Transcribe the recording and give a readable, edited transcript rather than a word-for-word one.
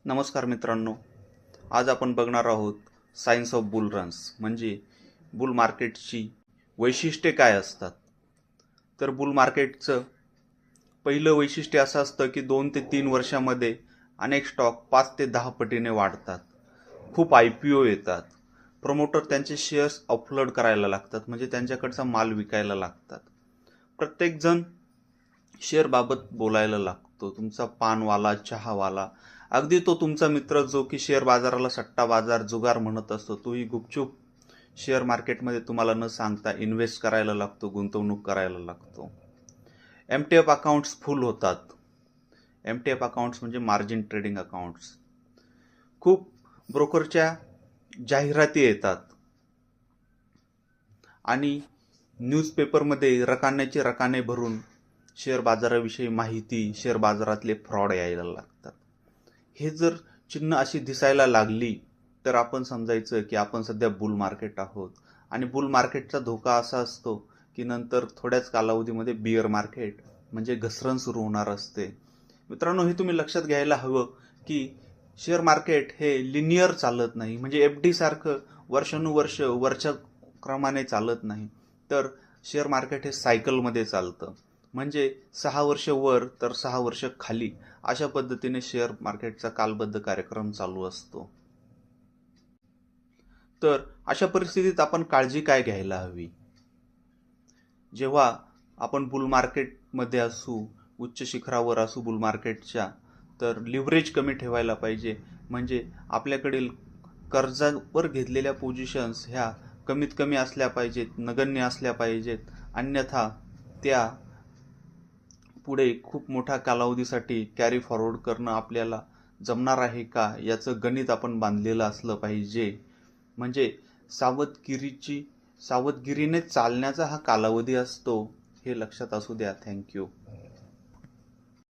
नमस्कार मित्रांनो, आज आपण बघणार आहोत सायन्स ऑफ बुल रन्स म्हणजे बुल मार्केटची वैशिष्ट्ये काय असतात. तर बुल मार्केटचं पहिलं वैशिष्ट्य असं असतं की 2 ते 3 वर्षामध्ये अनेक स्टॉक 5 ते 10 पटीने वाढतात. खूप IPO येतात. प्रमोटर त्यांचे शेअर्स ऑफलोड करायला लागतात, म्हणजे त्यांच्याकडचा माल विकायला लागतात. प्रत्येकजण शेअरबाबत बोलायला लागतो. तुमचा पानवाला, चहावाला, अगदी तो तुमचा मित्र जो की शेअर बाजाराला सट्टा बाजार, जुगार म्हणत असतो, तोही गुपचूप शेअर मार्केटमध्ये तुम्हाला न सांगता इन्व्हेस्ट करायला लागतो, गुंतवणूक करायला लागतो. MTF अकाउंट्स फुल होतात. MTF अकाउंट्स म्हणजे मार्जिन ट्रेडिंग अकाउंट्स. खूप ब्रोकरच्या जाहिराती येतात आणि न्यूजपेपरमध्ये रकान्याचे रकाने भरून शेअर बाजाराविषयी माहिती, शेअर बाजारातले फ्रॉड यायला लागतात. हे जर चिन्ह अशी दिसायला लागली तर आपण समजायचं की आपण सध्या बुल मार्केट आहोत. आणि बुल मार्केटचा धोका असा असतो की नंतर थोड्याच कालावधीमध्ये बिअर मार्केट म्हणजे घसरण सुरू होणार असते. मित्रांनो, हे तुम्ही लक्षात घ्यायला हवं की शेअर मार्केट हे लिनियर चालत नाही, म्हणजे FD सारखं वर्षानुवर्ष वरच्या क्रमाने चालत नाही. तर शेअर मार्केट हे सायकलमध्ये चालतं, म्हणजे 6 वर्ष वर तर 6 वर्ष खाली, अशा पद्धतीने शेअर मार्केटचा कालबद्ध कार्यक्रम चालू असतो. तर अशा परिस्थितीत आपण काळजी काय घ्यायला हवी? जेव्हा आपण बुल मार्केटमध्ये असू, उच्च शिखरावर असू बुल मार्केटच्या, तर लिव्हरेज कमी ठेवायला पाहिजे. म्हणजे आपल्याकडील कर्जावर घेतलेल्या पोझिशन्स ह्या कमीत कमी असल्या पाहिजेत, नगण्य असल्या पाहिजेत. अन्यथा त्या पुढे खूप मोठ्या कालावधीसाठी कॅरी फॉरवर्ड करणं आपल्याला जमणार आहे का, याचं गणित आपण बांधलेलं असलं पाहिजे. म्हणजे सावधगिरीने चालण्याचा हा कालावधी असतो, हे लक्षात असू द्या. थँक्यू.